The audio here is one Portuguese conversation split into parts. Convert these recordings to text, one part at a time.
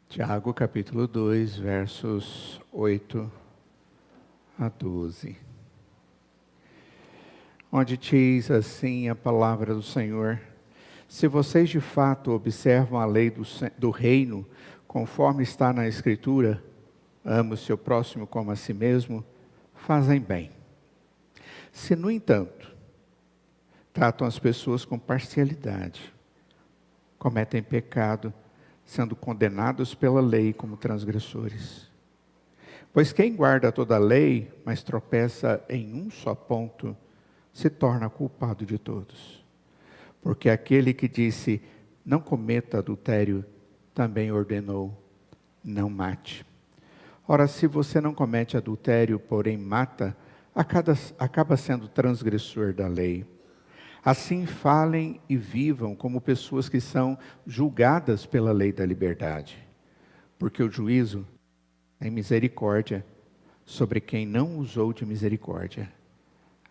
Tiago, capítulo 2, versos 8 a 12. Onde diz assim a palavra do Senhor: se vocês de fato observam a lei do reino, conforme está na Escritura, ame o seu próximo como a si mesmo, fazem bem. Se, no entanto, tratam as pessoas com parcialidade, cometem pecado, sendo condenados pela lei como transgressores. Pois quem guarda toda a lei, mas tropeça em um só ponto, se torna culpado de todos. Porque aquele que disse, não cometa adultério, também ordenou, não mate. Ora, se você não comete adultério, porém mata, acaba sendo transgressor da lei. Assim falem e vivam como pessoas que são julgadas pela lei da liberdade. Porque o juízo é misericórdia sobre quem não usou de misericórdia.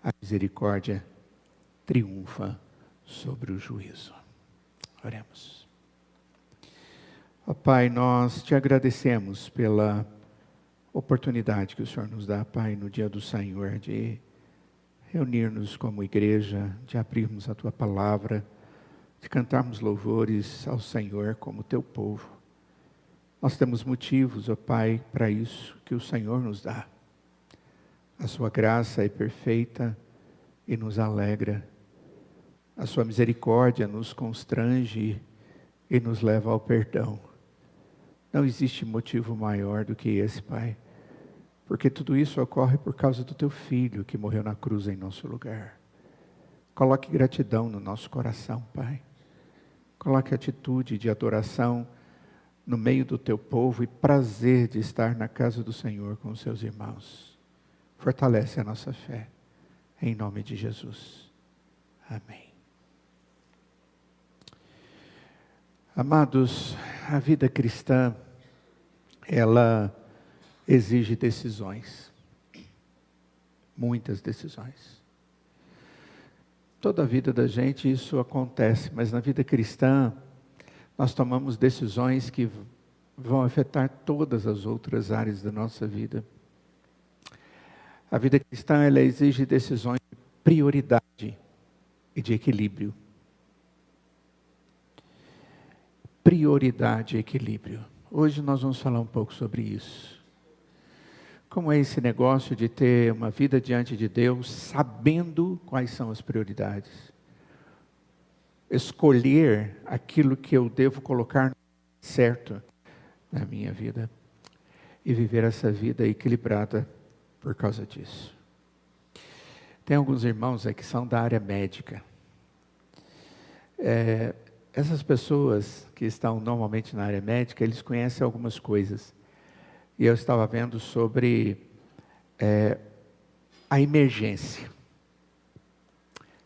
A misericórdia triunfa sobre o juízo. Oremos. Ó Pai, nós te agradecemos pela oportunidade que o Senhor nos dá, Pai, no dia do Senhor, de reunir-nos como igreja, de abrirmos a Tua palavra, de cantarmos louvores ao Senhor como Teu povo. Nós temos motivos, ó Pai, para isso que o Senhor nos dá. A Sua graça é perfeita e nos alegra. A Sua misericórdia nos constrange e nos leva ao perdão. Não existe motivo maior do que esse, Pai. Porque tudo isso ocorre por causa do Teu Filho que morreu na cruz em nosso lugar. Coloque gratidão no nosso coração, Pai. Coloque atitude de adoração no meio do Teu povo e prazer de estar na casa do Senhor com os seus irmãos. Fortalece a nossa fé. Em nome de Jesus. Amém. Amados, a vida cristã, ela exige decisões, muitas decisões. Toda a vida da gente isso acontece, mas na vida cristã nós tomamos decisões que vão afetar todas as outras áreas da nossa vida. A vida cristã ela exige decisões de prioridade e de equilíbrio. Prioridade e equilíbrio. Hoje nós vamos falar um pouco sobre isso. Como é esse negócio de ter uma vida diante de Deus, sabendo quais são as prioridades? Escolher aquilo que eu devo colocar certo na minha vida. E viver essa vida equilibrada por causa disso. Tem alguns irmãos que são da área médica. Essas pessoas que estão normalmente na área médica, eles conhecem algumas coisas. E eu estava vendo sobre a emergência.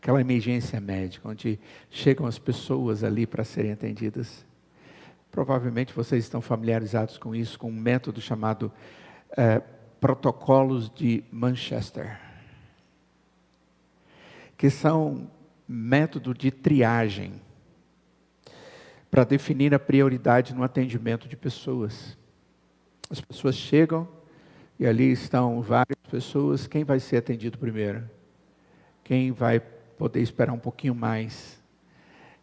Aquela emergência médica, onde chegam as pessoas ali para serem atendidas. Provavelmente vocês estão familiarizados com isso, com um método chamado protocolos de Manchester. Que são método de triagem para definir a prioridade no atendimento de pessoas. As pessoas chegam e ali estão várias pessoas. Quem vai ser atendido primeiro? Quem vai poder esperar um pouquinho mais?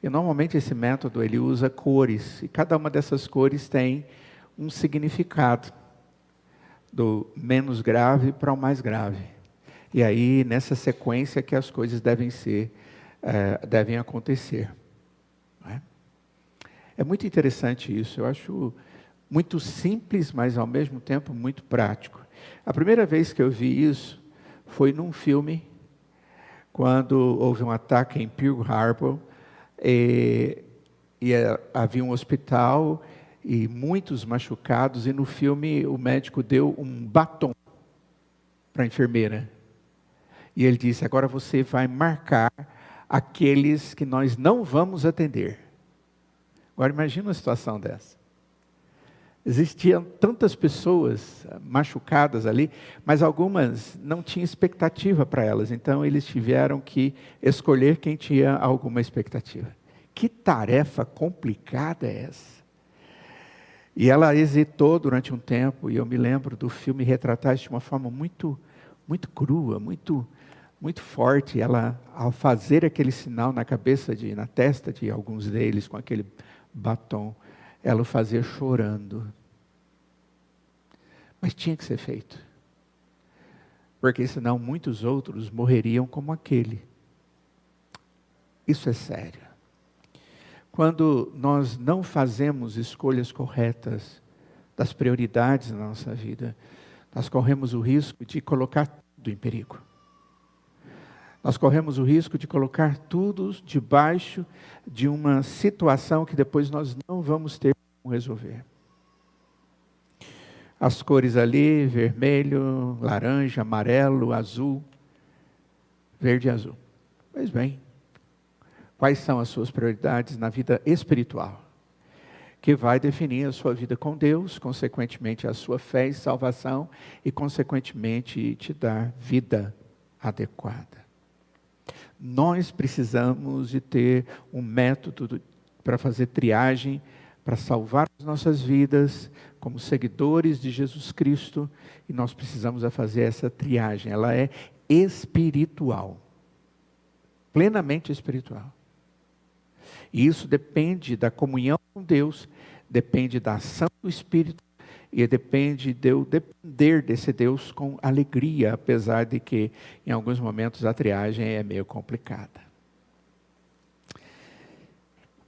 E normalmente esse método ele usa cores. E cada uma dessas cores tem um significado. Do menos grave para o mais grave. E aí nessa sequência que as coisas devem acontecer. É muito interessante isso. Eu acho muito simples, mas ao mesmo tempo muito prático. A primeira vez que eu vi isso foi num filme, quando houve um ataque em Pearl Harbor, havia um hospital e muitos machucados, e no filme o médico deu um batom para a enfermeira. E ele disse, agora você vai marcar aqueles que nós não vamos atender. Agora imagina uma situação dessa. Existiam tantas pessoas machucadas ali, mas algumas não tinham expectativa para elas. Então eles tiveram que escolher quem tinha alguma expectativa. Que tarefa complicada é essa? E ela hesitou durante um tempo, e eu me lembro do filme retratar isso de uma forma muito, muito crua, muito, muito forte. Ela, ao fazer aquele sinal na cabeça, na testa de alguns deles, com aquele batom, ela o fazia chorando. Mas tinha que ser feito, porque senão muitos outros morreriam como aquele. Isso é sério. Quando nós não fazemos escolhas corretas das prioridades na nossa vida, nós corremos o risco de colocar tudo em perigo. Nós corremos o risco de colocar tudo debaixo de uma situação que depois nós não vamos ter como resolver. As cores ali, vermelho, laranja, amarelo, azul, verde e azul. Pois bem, quais são as suas prioridades na vida espiritual? Que vai definir a sua vida com Deus, consequentemente a sua fé e salvação, e consequentemente te dar vida adequada. Nós precisamos de ter um método para fazer triagem, para salvar as nossas vidas como seguidores de Jesus Cristo, e nós precisamos fazer essa triagem. Ela é espiritual, plenamente espiritual. E isso depende da comunhão com Deus, depende da ação do Espírito, e depende de eu depender desse Deus com alegria, apesar de que em alguns momentos a triagem é meio complicada.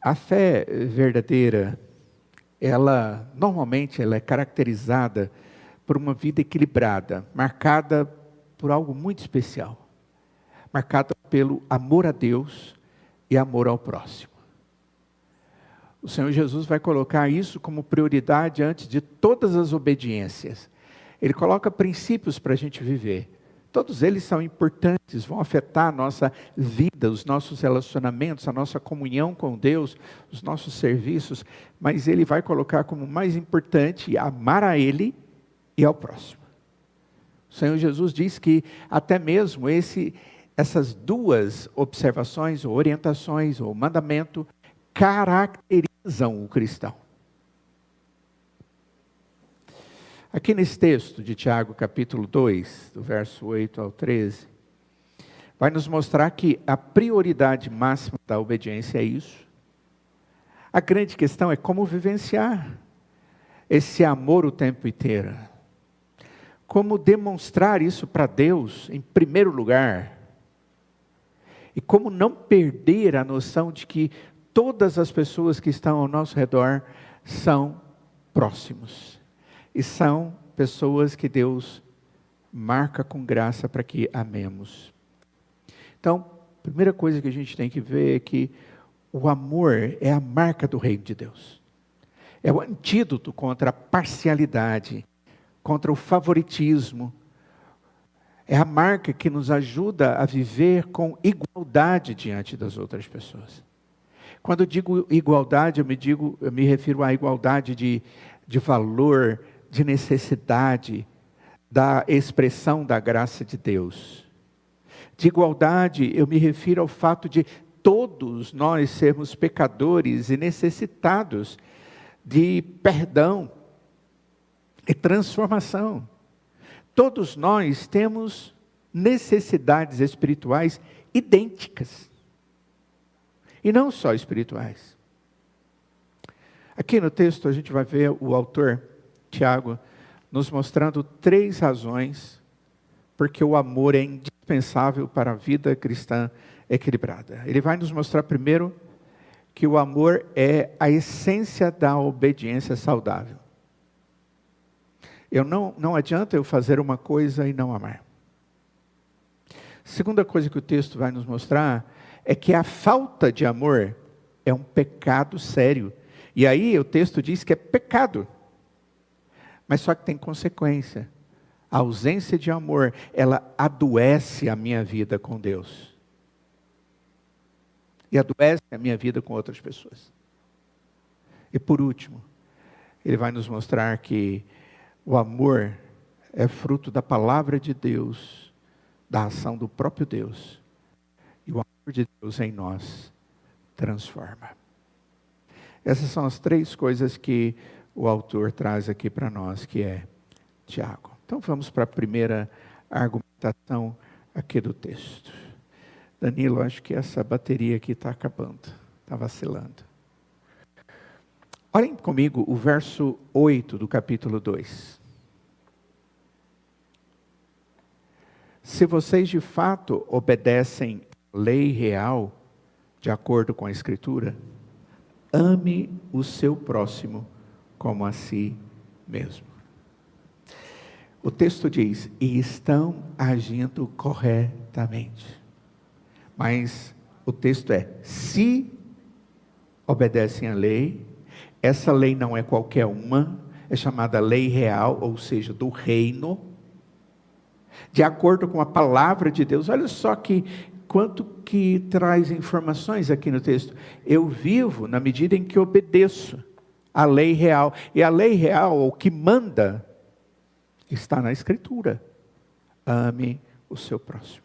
A fé verdadeira, normalmente ela é caracterizada por uma vida equilibrada, marcada por algo muito especial, marcada pelo amor a Deus e amor ao próximo. O Senhor Jesus vai colocar isso como prioridade antes de todas as obediências. Ele coloca princípios para a gente viver. Todos eles são importantes, vão afetar a nossa vida, os nossos relacionamentos, a nossa comunhão com Deus, os nossos serviços, mas Ele vai colocar como mais importante amar a Ele e ao próximo. O Senhor Jesus diz que até mesmo essas duas observações, ou orientações, ou mandamento, caracterizam o cristão. Aqui nesse texto de Tiago, capítulo 2, do verso 8 ao 13, vai nos mostrar que a prioridade máxima da obediência é isso. A grande questão é como vivenciar esse amor o tempo inteiro. Como demonstrar isso para Deus em primeiro lugar. E como não perder a noção de que todas as pessoas que estão ao nosso redor são próximos. E são pessoas que Deus marca com graça para que amemos. Então, a primeira coisa que a gente tem que ver é que o amor é a marca do reino de Deus. É o antídoto contra a parcialidade, contra o favoritismo. É a marca que nos ajuda a viver com igualdade diante das outras pessoas. Quando eu digo igualdade, eu me refiro à igualdade de valor, de necessidade, da expressão da graça de Deus. De igualdade, eu me refiro ao fato de todos nós sermos pecadores e necessitados de perdão e transformação. Todos nós temos necessidades espirituais idênticas. E não só espirituais. Aqui no texto a gente vai ver o autor, Tiago, nos mostrando 3 razões porque o amor é indispensável para a vida cristã equilibrada. Ele vai nos mostrar primeiro que o amor é a essência da obediência saudável. Não adianta eu fazer uma coisa e não amar. Segunda coisa que o texto vai nos mostrar é que a falta de amor é um pecado sério. E aí o texto diz que é pecado. Mas só que tem consequência. A ausência de amor, ela adoece a minha vida com Deus. E adoece a minha vida com outras pessoas. E por último, ele vai nos mostrar que o amor é fruto da palavra de Deus, da ação do próprio Deus. E o amor de Deus em nós transforma. Essas são as 3 coisas que o autor traz aqui para nós, que é Tiago. Então vamos para a primeira argumentação aqui do texto. Danilo, acho que essa bateria aqui está acabando, está vacilando. Olhem comigo o verso 8 do capítulo 2. Se vocês de fato obedecem à lei real, de acordo com a Escritura, ame o seu próximo como a si mesmo. O texto diz, e estão agindo corretamente. Mas o texto é, se obedecem à lei, essa lei não é qualquer uma, é chamada lei real, ou seja, do reino, de acordo com a palavra de Deus. Olha só quanto que traz informações aqui no texto. Eu vivo na medida em que obedeço à lei real. E a lei real, o que manda, está na Escritura. Ame o seu próximo.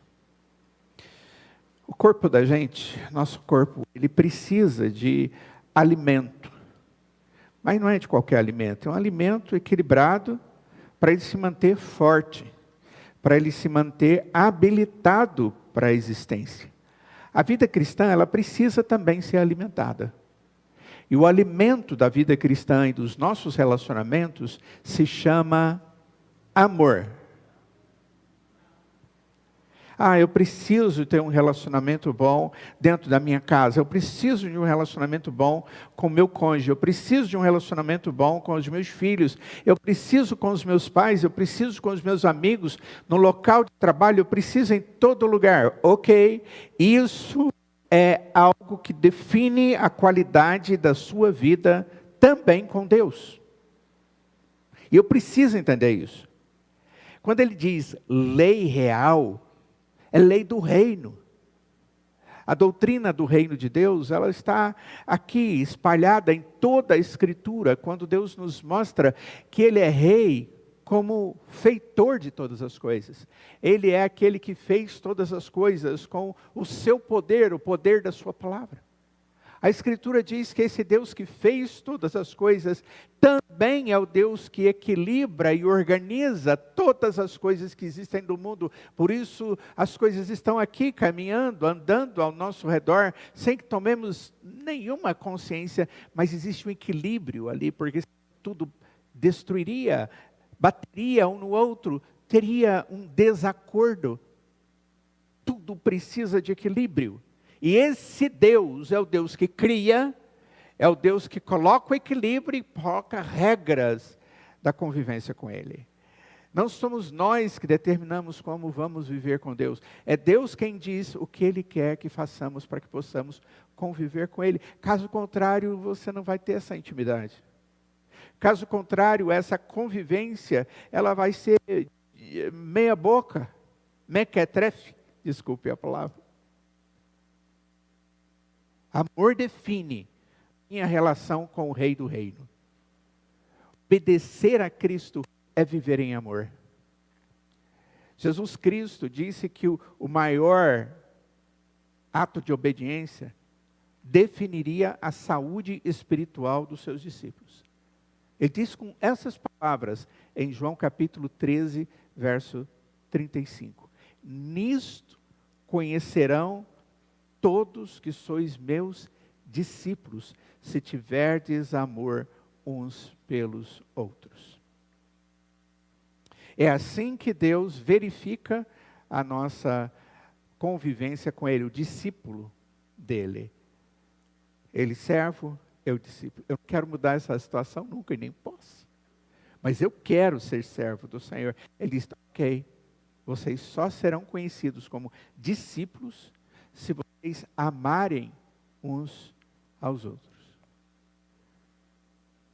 O corpo da gente, nosso corpo, ele precisa de alimento. Mas não é de qualquer alimento, é um alimento equilibrado para ele se manter forte, para ele se manter habilitado para a existência. A vida cristã, ela precisa também ser alimentada. E o alimento da vida cristã e dos nossos relacionamentos se chama amor. Eu preciso ter um relacionamento bom dentro da minha casa. Eu preciso de um relacionamento bom com o meu cônjuge. Eu preciso de um relacionamento bom com os meus filhos. Eu preciso com os meus pais. Eu preciso com os meus amigos. No local de trabalho, eu preciso em todo lugar. Ok, isso é algo que define a qualidade da sua vida também com Deus. E eu preciso entender isso. Quando ele diz lei real, é lei do reino. A doutrina do reino de Deus, ela está aqui espalhada em toda a Escritura, quando Deus nos mostra que Ele é rei como feitor de todas as coisas. Ele é aquele que fez todas as coisas com o seu poder, o poder da sua palavra. A Escritura diz que esse Deus que fez todas as coisas, também é o Deus que equilibra e organiza todas as coisas que existem no mundo. Por isso, as coisas estão aqui caminhando, andando ao nosso redor, sem que tomemos nenhuma consciência, mas existe um equilíbrio ali, porque tudo destruiria, bateria um no outro, teria um desacordo. Tudo precisa de equilíbrio. E esse Deus é o Deus que cria, é o Deus que coloca o equilíbrio e coloca regras da convivência com Ele. Não somos nós que determinamos como vamos viver com Deus. É Deus quem diz o que Ele quer que façamos para que possamos conviver com Ele. Caso contrário, você não vai ter essa intimidade. Caso contrário, essa convivência, ela vai ser meia boca, mequetrefe, desculpe a palavra. Amor define minha relação com o Rei do Reino. Obedecer a Cristo é viver em amor. Jesus Cristo disse que o maior ato de obediência definiria a saúde espiritual dos seus discípulos. Ele disse com essas palavras em João capítulo 13, verso 35. Nisto conhecerão todos que sois meus discípulos, se tiverdes amor uns pelos outros. É assim que Deus verifica a nossa convivência com Ele, o discípulo dEle. Ele servo, eu discípulo. Eu não quero mudar essa situação nunca e nem posso. Mas eu quero ser servo do Senhor. Ele diz, ok, vocês só serão conhecidos como discípulos se vocês amarem uns aos outros.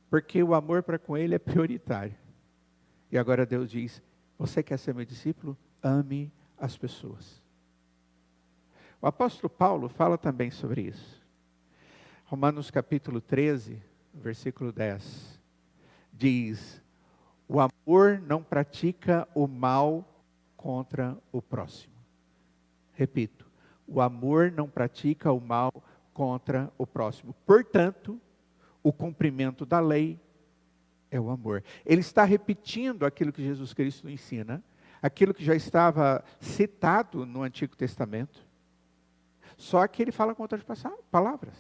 Porque o amor para com Ele é prioritário. E agora Deus diz, você quer ser meu discípulo? Ame as pessoas. O apóstolo Paulo fala também sobre isso. Romanos capítulo 13, versículo 10, diz, o amor não pratica o mal contra o próximo. Repito, o amor não pratica o mal contra o próximo. Portanto, o cumprimento da lei é o amor. Ele está repetindo aquilo que Jesus Cristo ensina, aquilo que já estava citado no Antigo Testamento, só que ele fala com outras palavras.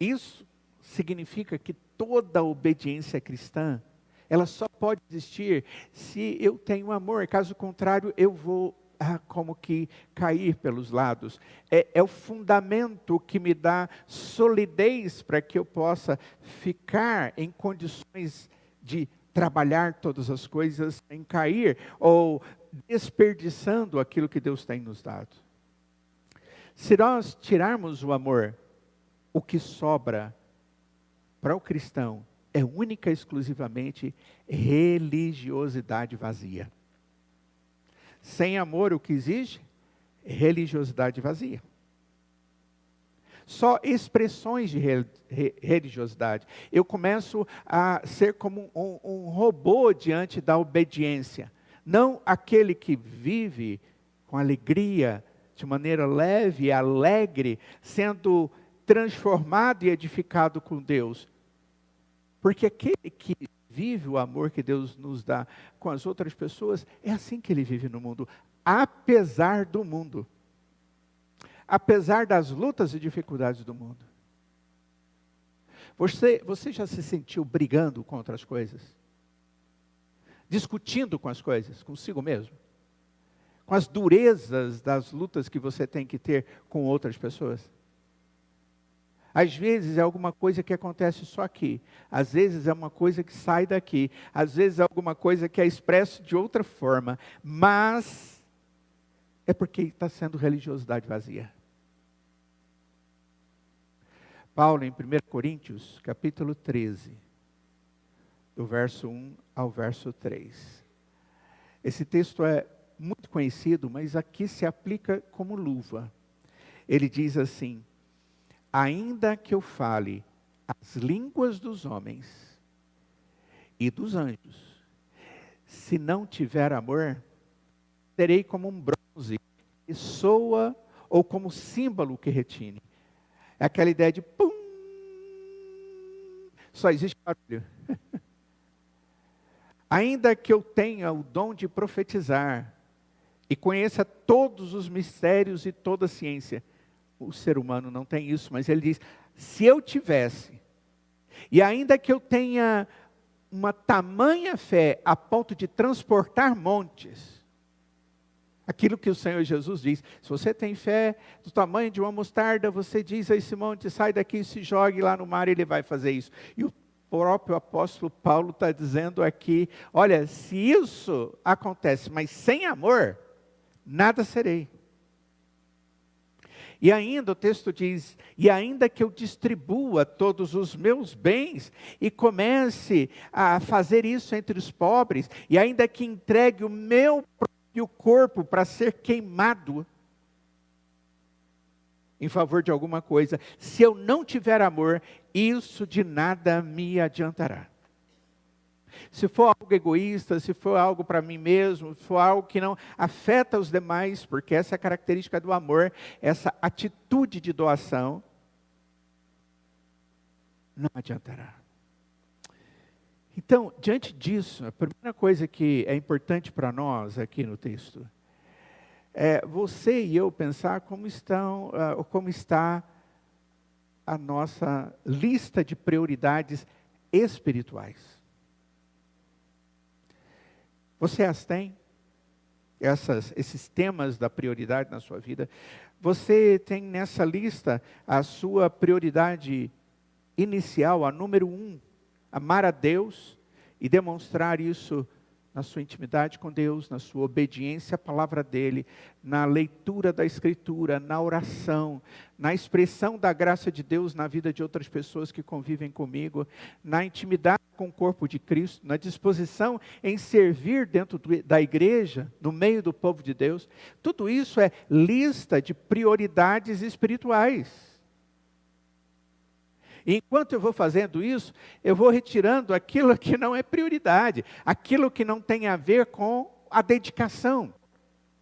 Isso significa que toda obediência cristã, ela só pode existir se eu tenho amor. Caso contrário, eu vou como que cair pelos lados. É o fundamento que me dá solidez para que eu possa ficar em condições de trabalhar todas as coisas sem cair ou desperdiçando aquilo que Deus tem nos dado. Se nós tirarmos o amor, o que sobra para o cristão é única e exclusivamente religiosidade vazia. Sem amor, o que exige? Religiosidade vazia. Só expressões de religiosidade. Eu começo a ser como um robô diante da obediência. Não aquele que vive com alegria, de maneira leve e alegre, sendo transformado e edificado com Deus. Porque aquele que vive o amor que Deus nos dá com as outras pessoas, é assim que ele vive no mundo, apesar do mundo. Apesar das lutas e dificuldades do mundo. Você já se sentiu brigando contra as coisas? Discutindo com as coisas, consigo mesmo? Com as durezas das lutas que você tem que ter com outras pessoas? Às vezes é alguma coisa que acontece só aqui. Às vezes é uma coisa que sai daqui. Às vezes é alguma coisa que é expresso de outra forma. Mas é porque está sendo religiosidade vazia. Paulo, em 1 Coríntios, capítulo 13, do verso 1 ao verso 3. Esse texto é muito conhecido, mas aqui se aplica como luva. Ele diz assim: ainda que eu fale as línguas dos homens e dos anjos, se não tiver amor, serei como um bronze que soa ou como símbolo que retine. É aquela ideia de pum, só existe barulho. Ainda que eu tenha o dom de profetizar e conheça todos os mistérios e toda a ciência, o ser humano não tem isso, mas ele diz, se eu tivesse, e ainda que eu tenha uma tamanha fé a ponto de transportar montes, aquilo que o Senhor Jesus diz, se você tem fé do tamanho de uma mostarda, você diz a esse monte, sai daqui e se jogue lá no mar, ele vai fazer isso. E o próprio apóstolo Paulo está dizendo aqui, olha, se isso acontece, mas sem amor, nada serei. E ainda o texto diz, e ainda que eu distribua todos os meus bens e comece a fazer isso entre os pobres, e ainda que entregue o meu próprio corpo para ser queimado em favor de alguma coisa, se eu não tiver amor, isso de nada me adiantará. Se for algo egoísta, se for algo para mim mesmo, se for algo que não afeta os demais, porque essa é a característica do amor, essa atitude de doação, não adiantará. Então, diante disso, a primeira coisa que é importante para nós aqui no texto, é você e eu pensar como está a nossa lista de prioridades espirituais. Você as tem? Esses temas da prioridade na sua vida? Você tem nessa lista a sua prioridade inicial, a número 1, amar a Deus e demonstrar isso na sua intimidade com Deus, na sua obediência à palavra dEle, na leitura da Escritura, na oração, na expressão da graça de Deus na vida de outras pessoas que convivem comigo, na intimidade com o corpo de Cristo, na disposição em servir dentro da igreja, no meio do povo de Deus. Tudo isso é lista de prioridades espirituais. E enquanto eu vou fazendo isso, eu vou retirando aquilo que não é prioridade, aquilo que não tem a ver com a dedicação,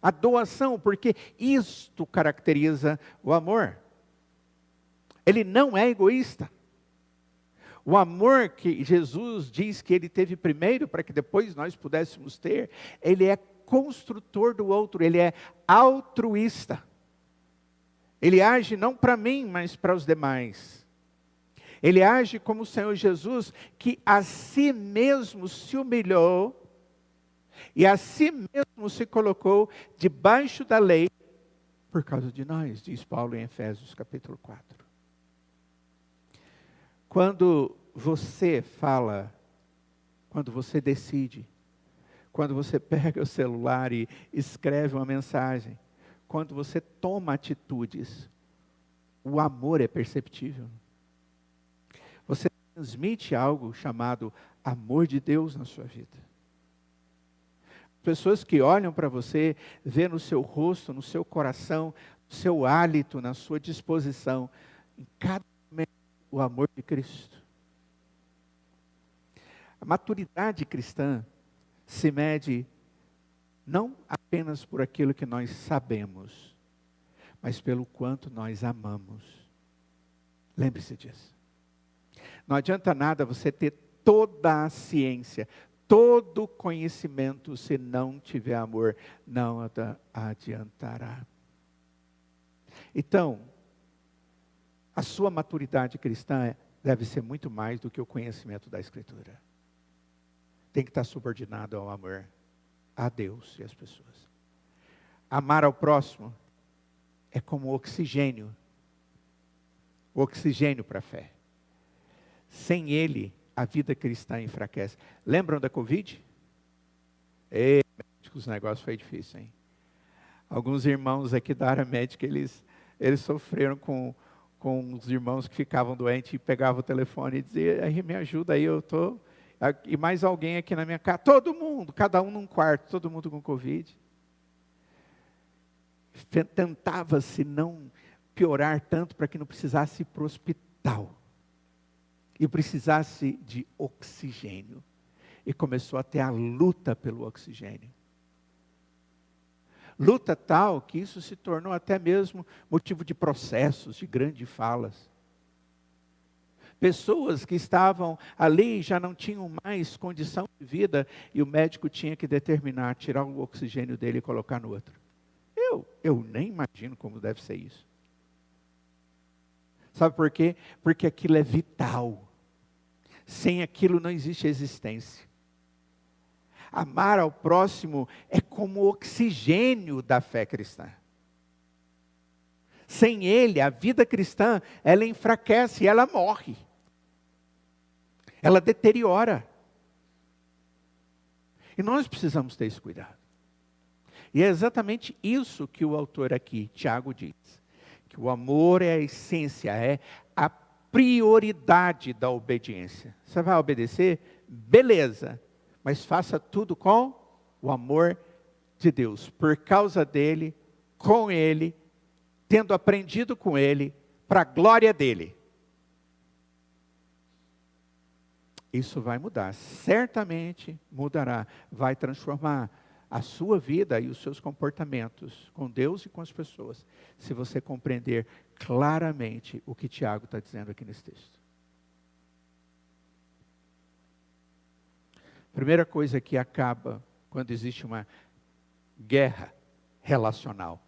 a doação, porque isto caracteriza o amor. Ele não é egoísta. O amor que Jesus diz que ele teve primeiro para que depois nós pudéssemos ter, ele é construtor do outro, ele é altruísta. Ele age não para mim, mas para os demais. Ele age como o Senhor Jesus, que a si mesmo se humilhou e a si mesmo se colocou debaixo da lei por causa de nós, diz Paulo em Efésios capítulo 4. Quando você fala, quando você decide, quando você pega o celular e escreve uma mensagem, quando você toma atitudes, o amor é perceptível. Você transmite algo chamado amor de Deus na sua vida. Pessoas que olham para você, vê no seu rosto, no seu coração, no seu hálito, na sua disposição, em cada momento, o amor de Cristo. A maturidade cristã se mede não apenas por aquilo que nós sabemos, mas pelo quanto nós amamos. Lembre-se disso. Não adianta nada você ter toda a ciência, todo o conhecimento, se não tiver amor, não adiantará. Então, a sua maturidade cristã deve ser muito mais do que o conhecimento da Escritura. Tem que estar subordinado ao amor a Deus e às pessoas. Amar ao próximo é como oxigênio. O oxigênio para a fé. Sem ele, a vida cristã enfraquece. Lembram da Covid? Médicos, o negócio foi difícil, hein? Alguns irmãos aqui da área médica, eles sofreram com os irmãos que ficavam doentes e pegavam o telefone e diziam, aí me ajuda aí, eu estou... E mais alguém aqui na minha casa, todo mundo, cada um num quarto, todo mundo com Covid. Tentava-se não piorar tanto para que não precisasse ir para o hospital. E precisasse de oxigênio. E começou a ter a luta pelo oxigênio. Luta tal que isso se tornou até mesmo motivo de processos, de grandes falas. Pessoas que estavam ali já não tinham mais condição de vida e o médico tinha que determinar, tirar o oxigênio dele e colocar no outro. Eu nem imagino como deve ser isso. Sabe por quê? Porque aquilo é vital. Sem aquilo não existe existência. Amar ao próximo é como o oxigênio da fé cristã. Sem ele, a vida cristã, ela enfraquece, ela morre. Ela deteriora. E nós precisamos ter esse cuidado. E é exatamente isso que o autor aqui, Tiago, diz. Que o amor é a essência, é a prioridade da obediência. Você vai obedecer? Beleza. Mas faça tudo com o amor de Deus. Por causa dele, com ele, tendo aprendido com ele, para a glória dele. Isso vai mudar, certamente mudará, vai transformar a sua vida e os seus comportamentos com Deus e com as pessoas, se você compreender claramente o que Tiago está dizendo aqui nesse texto. Primeira coisa que acaba quando existe uma guerra relacional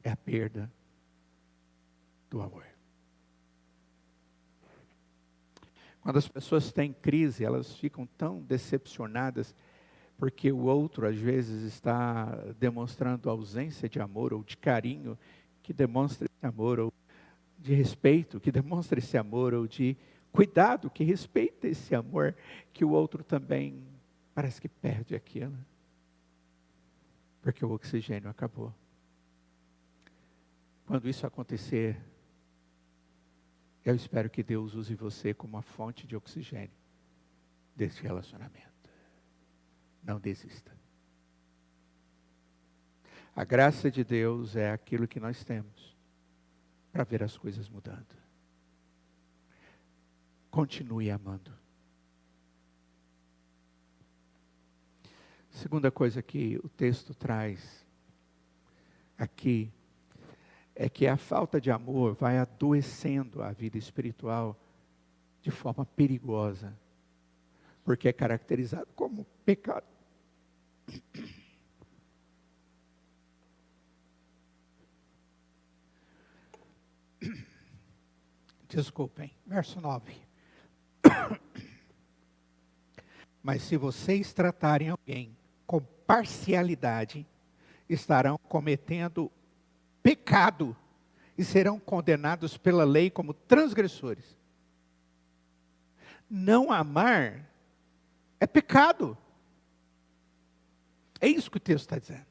é a perda do amor. Quando as pessoas têm crise, elas ficam tão decepcionadas porque o outro às vezes está demonstrando ausência de amor ou de carinho que demonstra esse amor, ou de respeito que demonstra esse amor, ou de cuidado que respeita esse amor, que o outro também parece que perde aquilo, porque o oxigênio acabou. Quando isso acontecer, eu espero que Deus use você como uma fonte de oxigênio desse relacionamento. Não desista. A graça de Deus é aquilo que nós temos para ver as coisas mudando. Continue amando. Segunda coisa que o texto traz aqui é que a falta de amor vai adoecendo a vida espiritual de forma perigosa, porque é caracterizado como pecado. Desculpem, verso 9. Mas se vocês tratarem alguém com parcialidade, estarão cometendo pecado e serão condenados pela lei como transgressores. Não amar é pecado. É isso que o texto está dizendo.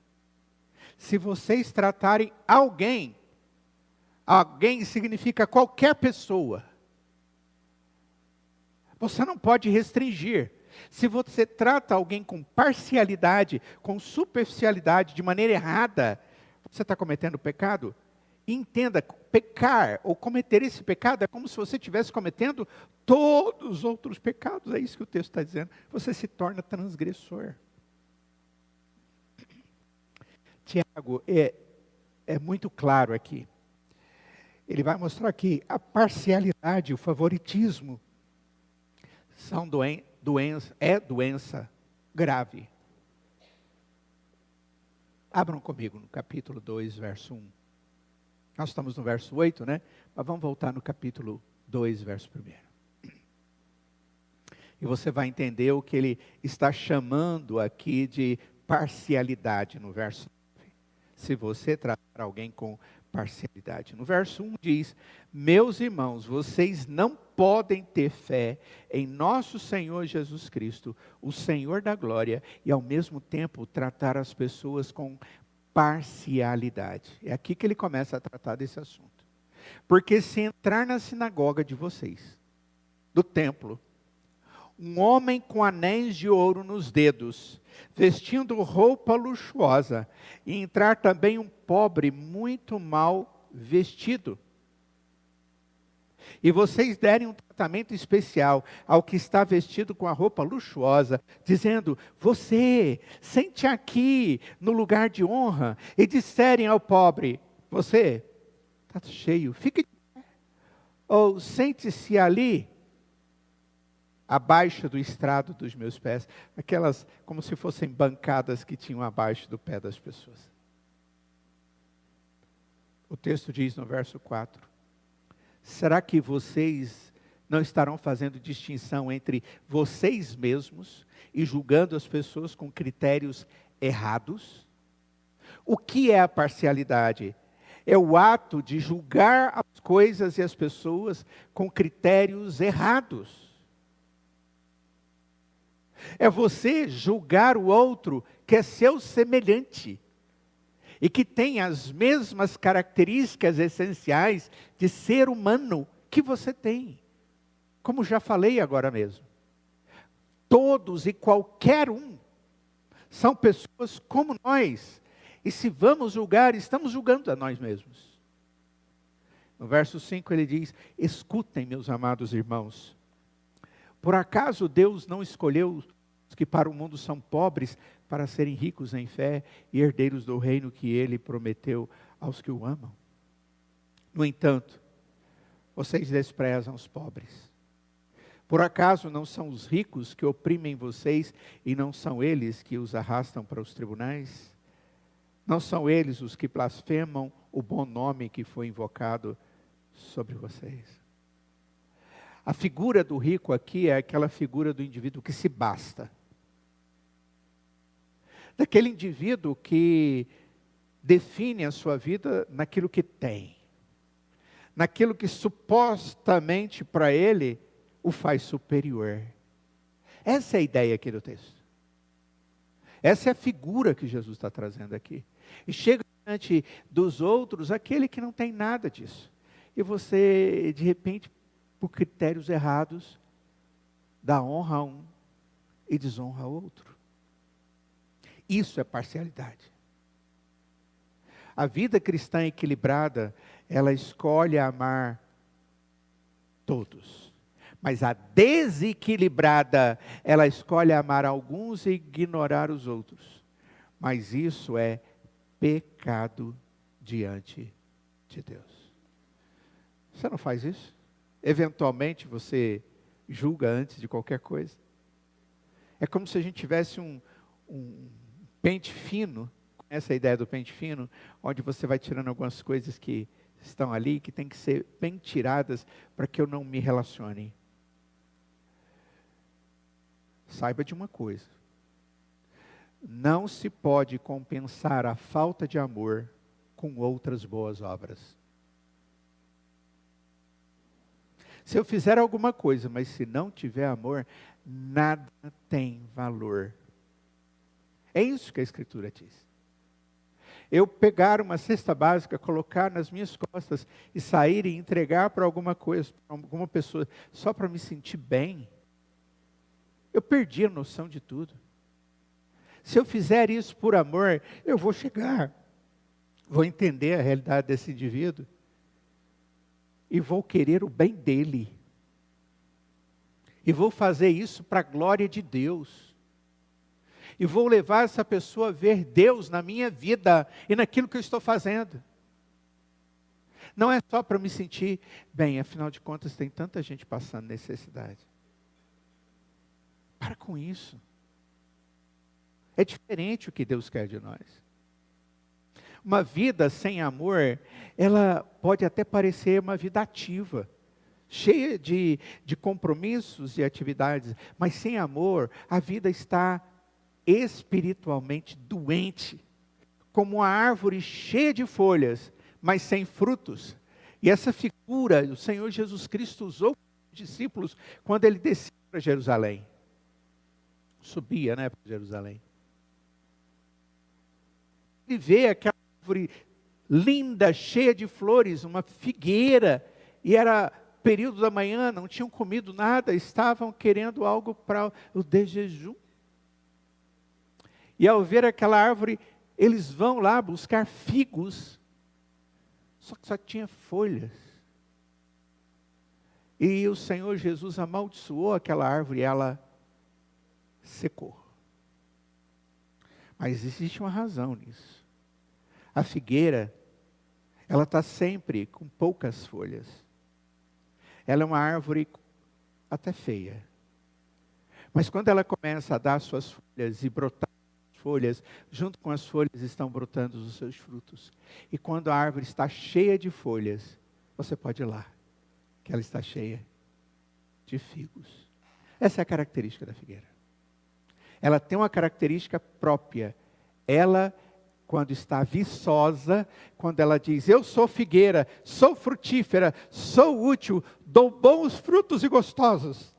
Se vocês tratarem alguém significa qualquer pessoa. Você não pode restringir. Se você trata alguém com parcialidade, com superficialidade, de maneira errada, você está cometendo pecado? Entenda, pecar ou cometer esse pecado é como se você estivesse cometendo todos os outros pecados. É isso que o texto está dizendo. Você se torna transgressor. Tiago é muito claro aqui. Ele vai mostrar que a parcialidade, o favoritismo, são doença grave. Abram comigo no capítulo 2, verso 1. Nós estamos no verso 8, né? Mas vamos voltar no capítulo 2, verso 1. E você vai entender o que ele está chamando aqui de parcialidade no verso 9. Se você tratar alguém com parcialidade. No verso 1 diz: meus irmãos, vocês não podem ter fé em nosso Senhor Jesus Cristo, o Senhor da glória, e ao mesmo tempo tratar as pessoas com parcialidade. É aqui que ele começa a tratar desse assunto. Porque se entrar na sinagoga de vocês, do templo, um homem com anéis de ouro nos dedos, vestindo roupa luxuosa, e entrar também um pobre muito mal vestido, e vocês derem um tratamento especial ao que está vestido com a roupa luxuosa, dizendo: você, sente aqui no lugar de honra, e disserem ao pobre: você está cheio, fique de pé, ou sente-se ali, abaixo do estrado dos meus pés, aquelas como se fossem bancadas que tinham abaixo do pé das pessoas. O texto diz no verso 4, será que vocês não estarão fazendo distinção entre vocês mesmos e julgando as pessoas com critérios errados? O que é a parcialidade? É o ato de julgar as coisas e as pessoas com critérios errados. É você julgar o outro que é seu semelhante e que tem as mesmas características essenciais de ser humano que você tem. Como já falei agora mesmo. Todos e qualquer um são pessoas como nós. E se vamos julgar, estamos julgando a nós mesmos. No verso 5 ele diz: escutem, meus amados irmãos. Por acaso Deus não escolheu os que para o mundo são pobres para serem ricos em fé e herdeiros do reino que Ele prometeu aos que o amam? No entanto, vocês desprezam os pobres. Por acaso não são os ricos que oprimem vocês e não são eles que os arrastam para os tribunais? Não são eles os que blasfemam o bom nome que foi invocado sobre vocês? A figura do rico aqui é aquela figura do indivíduo que se basta. Daquele indivíduo que define a sua vida naquilo que tem. Naquilo que supostamente para ele o faz superior. Essa é a ideia aqui do texto. Essa é a figura que Jesus está trazendo aqui. E chega diante dos outros aquele que não tem nada disso. E você, de repente, por critérios errados, dá honra a um e desonra ao outro. Isso é parcialidade. A vida cristã equilibrada, ela escolhe amar todos. Mas a desequilibrada, ela escolhe amar alguns e ignorar os outros. Mas isso é pecado diante de Deus. Você não faz isso? Eventualmente você julga antes de qualquer coisa. É como se a gente tivesse um pente fino, essa ideia do pente fino, onde você vai tirando algumas coisas que estão ali, que tem que ser bem tiradas para que eu não me relacione. Saiba de uma coisa: não se pode compensar a falta de amor com outras boas obras. Se eu fizer alguma coisa, mas se não tiver amor, nada tem valor. É isso que a Escritura diz. Eu pegar uma cesta básica, colocar nas minhas costas e sair e entregar para alguma coisa, para alguma pessoa, só para me sentir bem, eu perdi a noção de tudo. Se eu fizer isso por amor, eu vou chegar, vou entender a realidade desse indivíduo e vou querer o bem dele. E vou fazer isso para a glória de Deus. E vou levar essa pessoa a ver Deus na minha vida e naquilo que eu estou fazendo. Não é só para me sentir bem, afinal de contas tem tanta gente passando necessidade. Para com isso. É diferente o que Deus quer de nós. Uma vida sem amor, ela pode até parecer uma vida ativa, cheia de compromissos e atividades, mas sem amor, a vida está espiritualmente doente, como uma árvore cheia de folhas, mas sem frutos. E essa figura o Senhor Jesus Cristo usou com os discípulos quando ele descia para Jerusalém. Subia, para Jerusalém. Ele vê aquela árvore linda, cheia de flores, uma figueira, e era período da manhã, não tinham comido nada, estavam querendo algo para o de jejum. E ao ver aquela árvore, eles vão lá buscar figos, só que só tinha folhas. E o Senhor Jesus amaldiçoou aquela árvore e ela secou. Mas existe uma razão nisso. A figueira, ela está sempre com poucas folhas. Ela é uma árvore até feia. Mas quando ela começa a dar suas folhas e brotar folhas, junto com as folhas estão brotando os seus frutos. E quando a árvore está cheia de folhas, você pode ir lá, que ela está cheia de figos. Essa é a característica da figueira. Ela tem uma característica própria. Ela, quando está viçosa, quando ela diz, eu sou figueira, sou frutífera, sou útil, dou bons frutos e gostosos.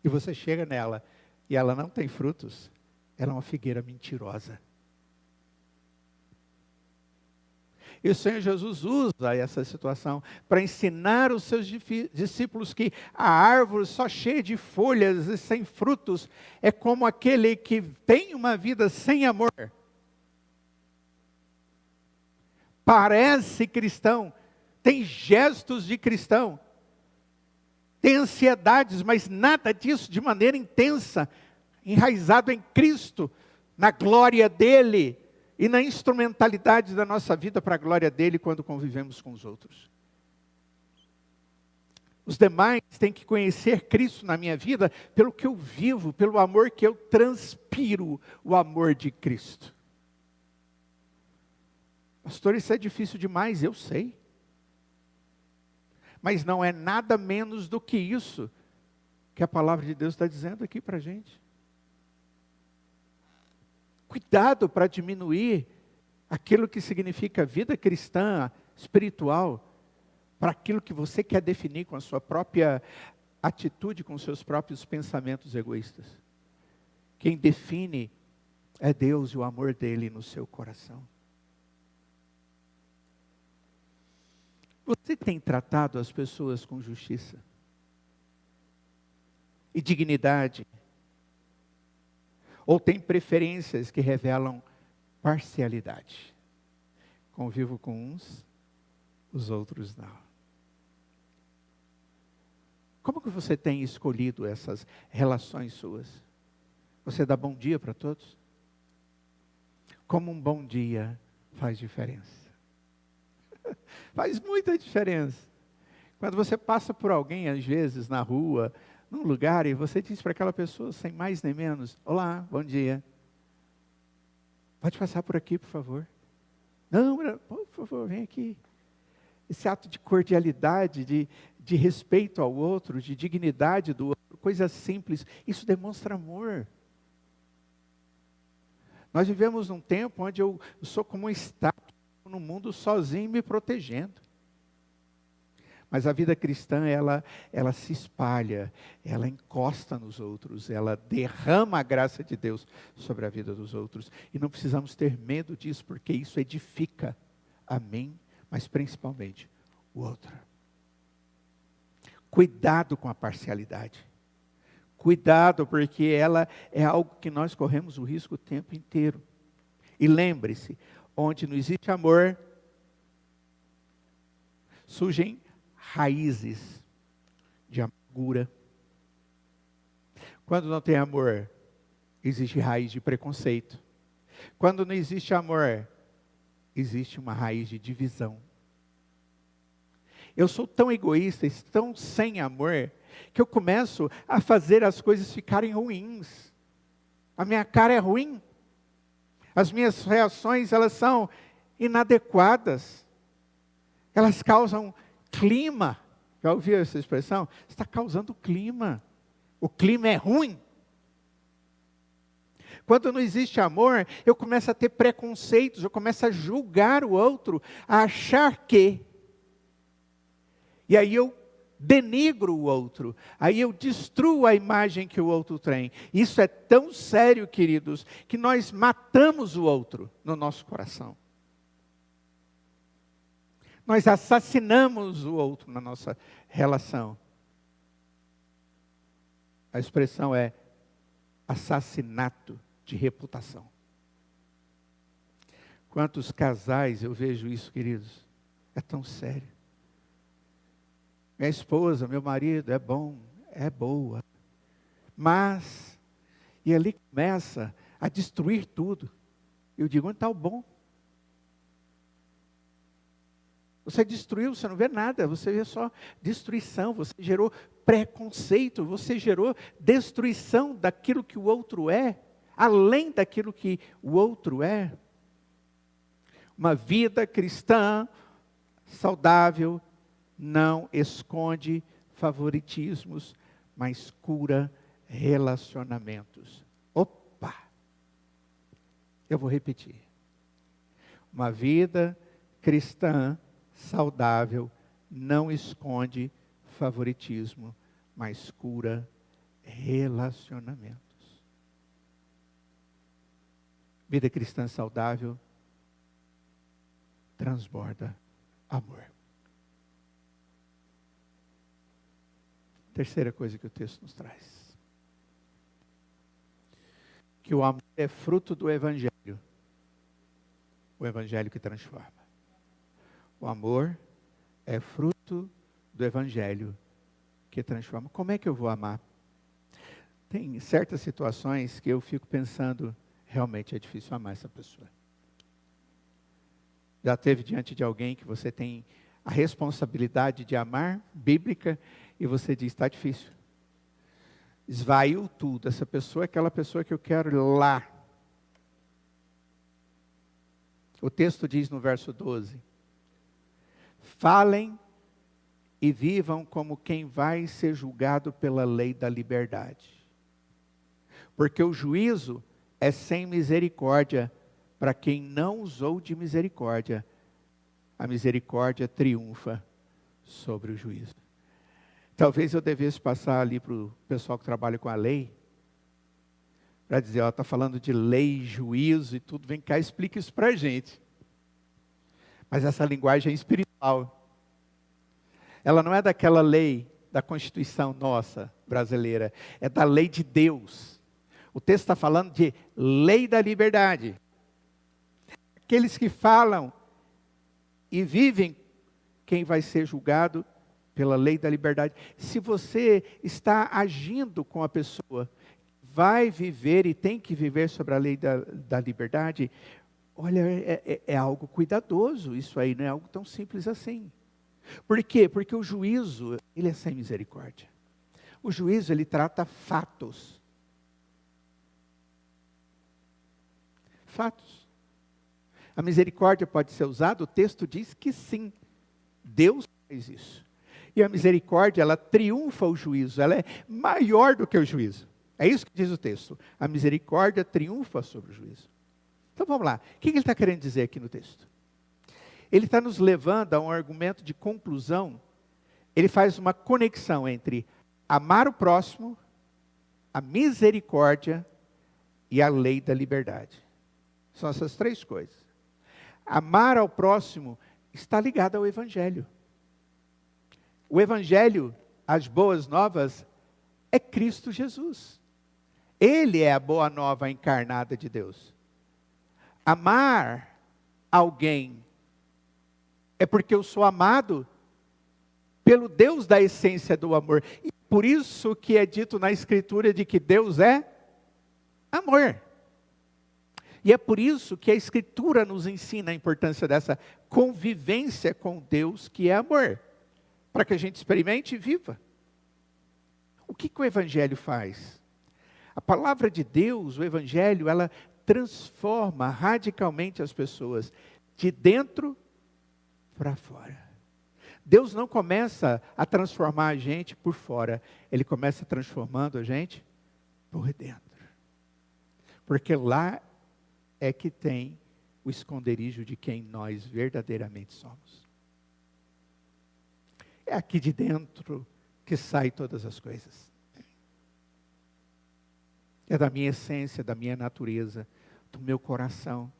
E você chega nela, e ela não tem frutos, ela é uma figueira mentirosa. E o Senhor Jesus usa essa situação para ensinar os seus discípulos que a árvore só cheia de folhas e sem frutos é como aquele que tem uma vida sem amor. Parece cristão, tem gestos de cristão, tem ansiedades, mas nada disso de maneira intensa, enraizado em Cristo, na glória dEle e na instrumentalidade da nossa vida para a glória dEle quando convivemos com os outros. Os demais têm que conhecer Cristo na minha vida pelo que eu vivo, pelo amor que eu transpiro, o amor de Cristo. Pastor, isso é difícil demais, eu sei. Mas não é nada menos do que isso que a palavra de Deus está dizendo aqui para a gente. Cuidado para diminuir aquilo que significa vida cristã, espiritual, para aquilo que você quer definir com a sua própria atitude, com os seus próprios pensamentos egoístas. Quem define é Deus e o amor dele no seu coração. Você tem tratado as pessoas com justiça e dignidade? Ou tem preferências que revelam parcialidade? Convivo com uns, os outros não. Como que você tem escolhido essas relações suas? Você dá bom dia para todos? Como um bom dia faz diferença. Faz muita diferença. Quando você passa por alguém, às vezes, na rua, num lugar, e você diz para aquela pessoa, sem mais nem menos, olá, bom dia. Pode passar por aqui, por favor. Não, por favor, vem aqui. Esse ato de cordialidade, de respeito ao outro, de dignidade do outro, coisa simples, isso demonstra amor. Nós vivemos num tempo onde eu sou como um estátua no mundo sozinho me protegendo. Mas a vida cristã, ela se espalha, ela encosta nos outros, ela derrama a graça de Deus sobre a vida dos outros. E não precisamos ter medo disso, porque isso edifica a mim, mas principalmente o outro. Cuidado com a parcialidade. Cuidado, porque ela é algo que nós corremos o risco o tempo inteiro. E lembre-se, onde não existe amor, surgem raízes de amargura. Quando não tem amor, existe raiz de preconceito. Quando não existe amor, existe uma raiz de divisão. Eu sou tão egoísta, tão sem amor, que eu começo a fazer as coisas ficarem ruins. A minha cara é ruim. As minhas reações, elas são inadequadas. Elas causam clima. Já ouviu essa expressão? Está causando clima. O clima é ruim. Quando não existe amor, eu começo a ter preconceitos, eu começo a julgar o outro, a achar que. E aí eu denigro o outro, aí eu destruo a imagem que o outro tem. Isso é tão sério, queridos, que nós matamos o outro no nosso coração. Nós assassinamos o outro na nossa relação. A expressão é assassinato de reputação. Quantos casais eu vejo isso, queridos? É tão sério. Minha esposa, meu marido, é bom, é boa. Mas, e ali começa a destruir tudo. Eu digo, onde está o bom? Você destruiu, você não vê nada, você vê só destruição, você gerou preconceito, você gerou destruição daquilo que o outro é, além daquilo que o outro é. Uma vida cristã saudável não esconde favoritismos, mas cura relacionamentos. Opa! Eu vou repetir. Uma vida cristã saudável não esconde favoritismo, mas cura relacionamentos. Vida cristã saudável transborda amor. Terceira coisa que o texto nos traz. Que o amor é fruto do Evangelho. O Evangelho que transforma. O amor é fruto do Evangelho que transforma. Como é que eu vou amar? Tem certas situações que eu fico pensando, realmente é difícil amar essa pessoa. Já esteve diante de alguém que você tem a responsabilidade de amar, bíblica, e você diz, está difícil. Esvaiu tudo. Essa pessoa é aquela pessoa que eu quero ir lá. O texto diz no verso 12. Falem e vivam como quem vai ser julgado pela lei da liberdade. Porque o juízo é sem misericórdia para quem não usou de misericórdia. A misericórdia triunfa sobre o juízo. Talvez eu devesse passar ali para o pessoal que trabalha com a lei, para dizer, está falando de lei, juízo e tudo, vem cá, explica isso para a gente. Mas essa linguagem é espiritual. Ela não é daquela lei da Constituição nossa, brasileira, é da lei de Deus. O texto está falando de lei da liberdade. Aqueles que falam e vivem, quem vai ser julgado pela lei da liberdade. Se você está agindo com a pessoa, vai viver e tem que viver sobre a lei da liberdade, Olha, é algo cuidadoso, isso aí não é algo tão simples assim. Por quê? Porque o juízo, ele é sem misericórdia. O juízo, ele trata fatos. Fatos. A misericórdia pode ser usada, o texto diz que sim, Deus faz isso. E a misericórdia, ela triunfa o juízo, ela é maior do que o juízo. É isso que diz o texto. A misericórdia triunfa sobre o juízo. Então vamos lá, o que ele está querendo dizer aqui no texto? Ele está nos levando a um argumento de conclusão. Ele faz uma conexão entre amar o próximo, a misericórdia e a lei da liberdade. São essas três coisas. Amar ao próximo está ligado ao Evangelho. O Evangelho, as boas novas, é Cristo Jesus. Ele é a boa nova encarnada de Deus. Amar alguém é porque eu sou amado pelo Deus da essência do amor. E por isso que é dito na Escritura de que Deus é amor. E é por isso que a Escritura nos ensina a importância dessa convivência com Deus que é amor. Para que a gente experimente e viva. O que o Evangelho faz? A palavra de Deus, o Evangelho, ela transforma radicalmente as pessoas de dentro para fora. Deus não começa a transformar a gente por fora, Ele começa transformando a gente por dentro. Porque lá é que tem o esconderijo de quem nós verdadeiramente somos. É aqui de dentro que saem todas as coisas. É da minha essência, da minha natureza, do meu coração,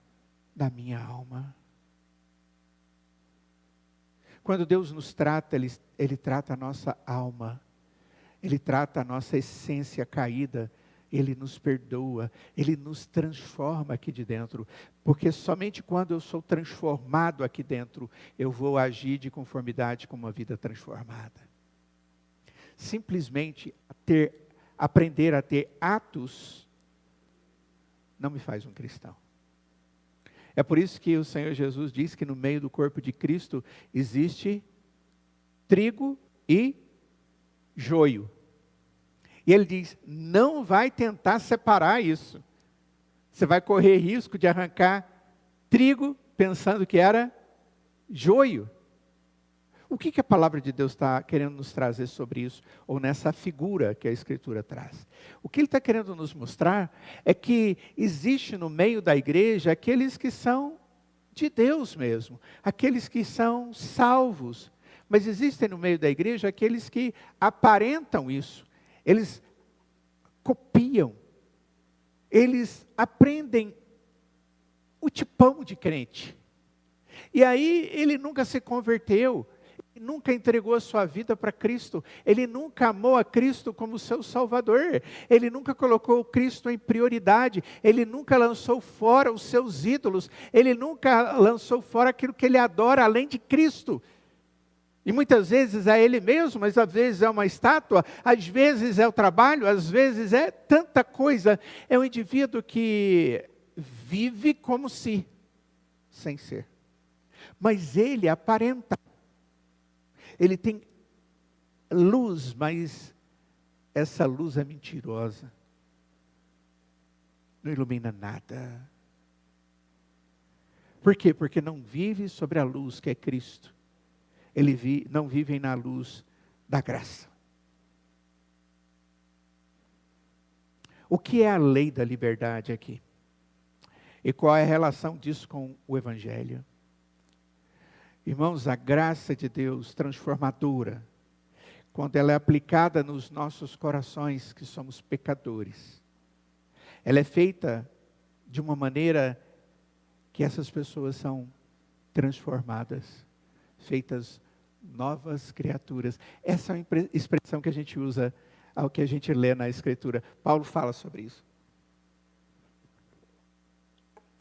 da minha alma. Quando Deus nos trata, Ele trata a nossa alma. Ele trata a nossa essência caída. Ele nos perdoa. Ele nos transforma aqui de dentro. Porque somente quando eu sou transformado aqui dentro, eu vou agir de conformidade com uma vida transformada. Simplesmente aprender a ter atos não me faz um cristão. É por isso que o Senhor Jesus diz que no meio do corpo de Cristo existe trigo e joio. E ele diz, não vai tentar separar isso. Você vai correr risco de arrancar trigo pensando que era joio. O que a palavra de Deus está querendo nos trazer sobre isso? Ou nessa figura que a Escritura traz? O que ele está querendo nos mostrar é que existe no meio da igreja aqueles que são de Deus mesmo. Aqueles que são salvos. Mas existem no meio da igreja aqueles que aparentam isso. Eles copiam. Eles aprendem o tipão de crente. E aí ele nunca se converteu. Nunca entregou a sua vida para Cristo, ele nunca amou a Cristo como seu Salvador, ele nunca colocou Cristo em prioridade, ele nunca lançou fora os seus ídolos, ele nunca lançou fora aquilo que ele adora além de Cristo. E muitas vezes é ele mesmo, mas às vezes é uma estátua, às vezes é o trabalho, às vezes é tanta coisa. É um indivíduo que vive como se, sem ser. Mas ele aparenta. Ele tem luz, mas essa luz é mentirosa. Não ilumina nada. Por quê? Porque não vive sobre a luz que é Cristo. Não vivem na luz da graça. O que é a lei da liberdade aqui? E qual é a relação disso com o Evangelho? Irmãos, a graça de Deus transformadora, quando ela é aplicada nos nossos corações, que somos pecadores, ela é feita de uma maneira que essas pessoas são transformadas, feitas novas criaturas. Essa é uma expressão que a gente usa ao que a gente lê na Escritura. Paulo fala sobre isso.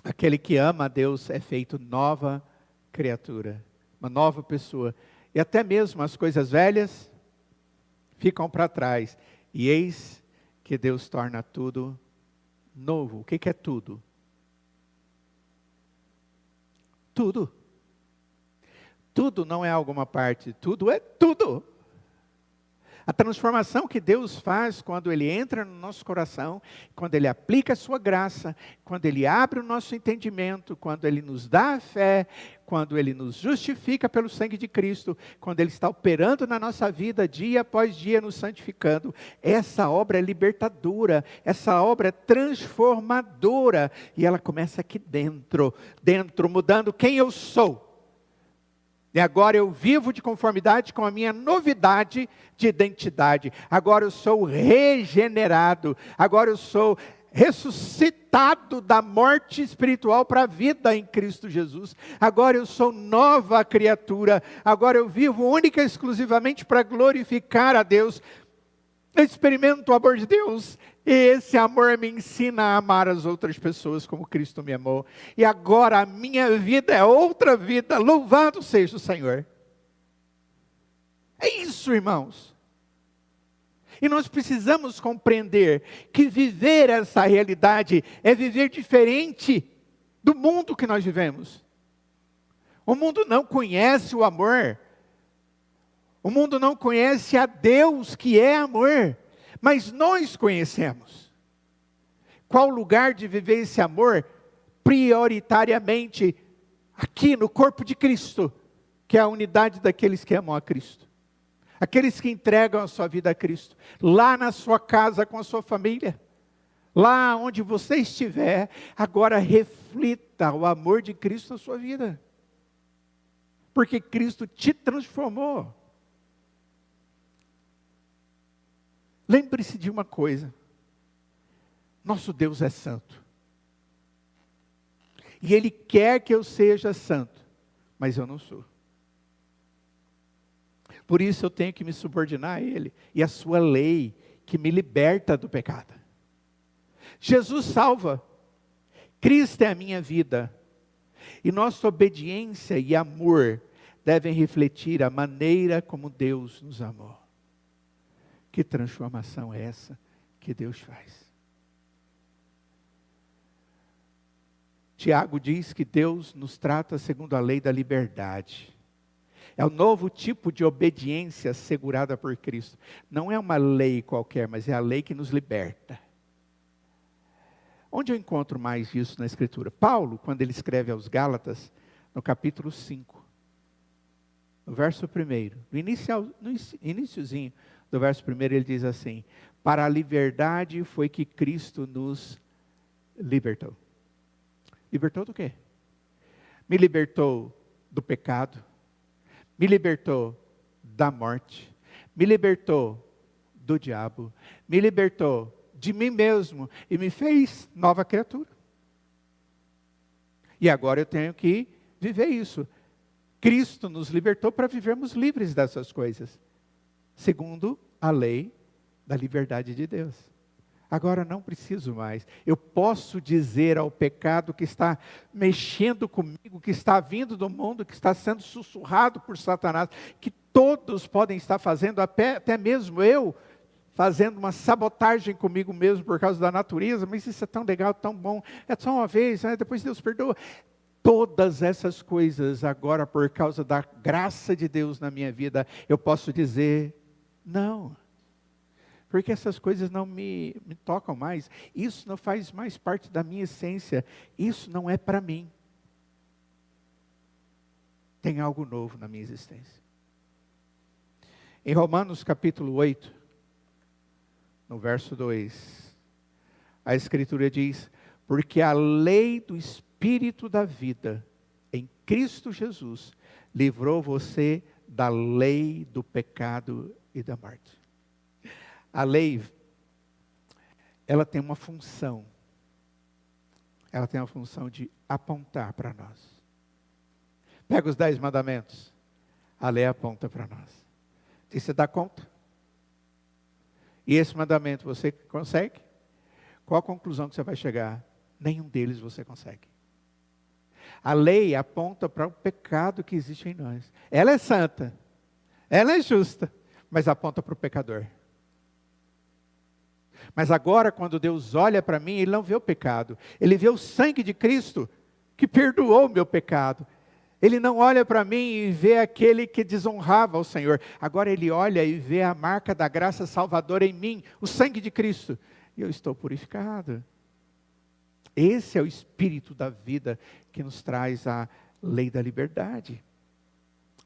Aquele que ama a Deus é feito nova criatura. Uma nova pessoa, e até mesmo as coisas velhas ficam para trás, e eis que Deus torna tudo novo. O que é tudo? tudo. Tudo não é alguma parte, tudo é tudo. A transformação que Deus faz quando Ele entra no nosso coração, quando Ele aplica a sua graça, quando Ele abre o nosso entendimento, quando Ele nos dá a fé, quando Ele nos justifica pelo sangue de Cristo, quando Ele está operando na nossa vida dia após dia, nos santificando. Essa obra é libertadora, essa obra é transformadora. E ela começa aqui dentro, mudando quem eu sou. E agora eu vivo de conformidade com a minha novidade de identidade. Agora eu sou regenerado. Agora eu sou ressuscitado da morte espiritual para a vida em Cristo Jesus. Agora eu sou nova criatura. Agora eu vivo única e exclusivamente para glorificar a Deus. Eu experimento o amor de Deus. E esse amor me ensina a amar as outras pessoas como Cristo me amou. E agora a minha vida é outra vida. Louvado seja o Senhor. É isso, irmãos. E nós precisamos compreender que viver essa realidade é viver diferente do mundo que nós vivemos. O mundo não conhece o amor. O mundo não conhece a Deus que é amor. Mas nós conhecemos. Qual lugar de viver esse amor? Prioritariamente aqui no corpo de Cristo, que é a unidade daqueles que amam a Cristo. Aqueles que entregam a sua vida a Cristo. Lá na sua casa com a sua família. Lá onde você estiver, agora reflita o amor de Cristo na sua vida. Porque Cristo te transformou. Lembre-se de uma coisa, nosso Deus é santo, e Ele quer que eu seja santo, mas eu não sou, por isso eu tenho que me subordinar a Ele, e a sua lei, que me liberta do pecado. Jesus salva, Cristo é a minha vida, e nossa obediência e amor devem refletir a maneira como Deus nos amou. Que transformação é essa que Deus faz? Tiago diz que Deus nos trata segundo a lei da liberdade. É o novo tipo de obediência assegurada por Cristo. Não é uma lei qualquer, mas é a lei que nos liberta. Onde eu encontro mais isso na Escritura? Paulo, quando ele escreve aos Gálatas, no capítulo 5, no verso 1, no iniciozinho do verso 1, ele diz assim: para a liberdade foi que Cristo nos libertou. Libertou do quê? Me libertou do pecado, me libertou da morte, me libertou do diabo, me libertou de mim mesmo e me fez nova criatura. E agora eu tenho que viver isso. Cristo nos libertou para vivermos livres dessas coisas, segundo a lei da liberdade de Deus. Agora não preciso mais. Eu posso dizer ao pecado que está mexendo comigo, que está vindo do mundo, que está sendo sussurrado por Satanás, que todos podem estar fazendo, até mesmo eu, fazendo uma sabotagem comigo mesmo por causa da natureza, mas isso é tão legal, tão bom, é só uma vez, né? Depois Deus perdoa. Todas essas coisas agora, por causa da graça de Deus na minha vida, eu posso dizer, não. Porque essas coisas não me tocam mais. Isso não faz mais parte da minha essência. Isso não é para mim. Tem algo novo na minha existência. Em Romanos capítulo 8, no verso 2, a Escritura diz: porque a lei do Espírito da vida, em Cristo Jesus, livrou você da lei do pecado e da morte. A lei, ela tem uma função. Ela tem a função de apontar para nós. Pega os 10 mandamentos. A lei aponta para nós. E você dá conta? E esse mandamento você consegue? Qual a conclusão que você vai chegar? Nenhum deles você consegue. A lei aponta para o pecado que existe em nós. Ela é santa. Ela é justa. Mas aponta para o pecador. Mas agora, quando Deus olha para mim, Ele não vê o pecado. Ele vê o sangue de Cristo, que perdoou o meu pecado. Ele não olha para mim e vê aquele que desonrava o Senhor. Agora ele olha e vê a marca da graça salvadora em mim, o sangue de Cristo. E eu estou purificado. Esse é o espírito da vida que nos traz a lei da liberdade.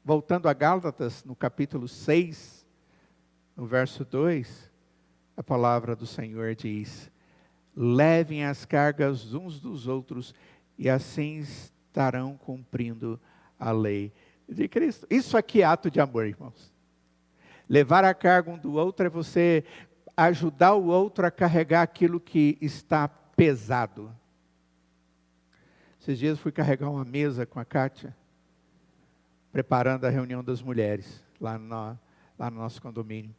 Voltando a Gálatas, no capítulo 6, no verso 2, a palavra do Senhor diz: levem as cargas uns dos outros e assim estarão cumprindo a lei de Cristo. Isso aqui é ato de amor, irmãos. Levar a carga um do outro é você ajudar o outro a carregar aquilo que está pesado. Esses dias fui carregar uma mesa com a Kátia, preparando a reunião das mulheres, lá no nosso condomínio.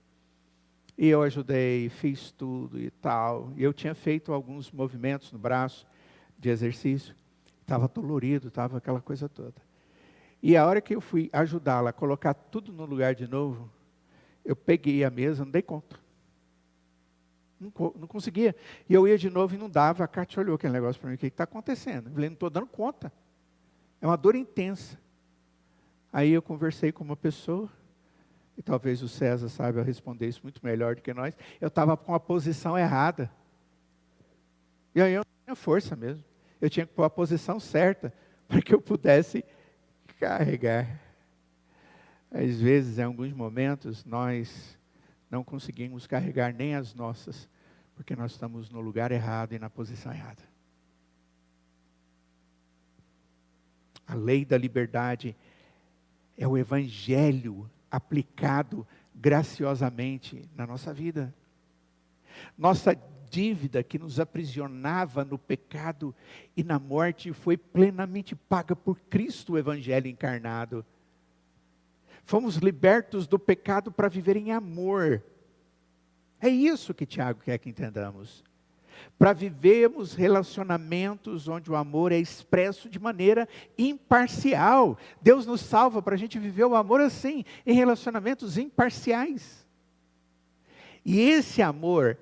E eu ajudei, fiz tudo e tal. E eu tinha feito alguns movimentos no braço de exercício. Estava dolorido, estava aquela coisa toda. E a hora que eu fui ajudá-la a colocar tudo no lugar de novo, eu peguei a mesa, não dei conta. Não conseguia. E eu ia de novo e não dava. A Kátia olhou aquele negócio para mim: o que está acontecendo? Eu falei: não estou dando conta. É uma dor intensa. Aí eu conversei com uma pessoa, e talvez o César saiba responder isso muito melhor do que nós. Eu estava com a posição errada. E aí eu não tinha força mesmo. Eu tinha que pôr a posição certa, para que eu pudesse carregar. Às vezes, em alguns momentos, nós não conseguimos carregar nem as nossas, porque nós estamos no lugar errado e na posição errada. A lei da liberdade é o evangelho aplicado graciosamente na nossa vida. Nossa dívida que nos aprisionava no pecado e na morte foi plenamente paga por Cristo, o evangelho encarnado. Fomos libertos do pecado para viver em amor. É isso que Tiago quer que entendamos. Para vivermos relacionamentos onde o amor é expresso de maneira imparcial. Deus nos salva para a gente viver o amor assim, em relacionamentos imparciais. E esse amor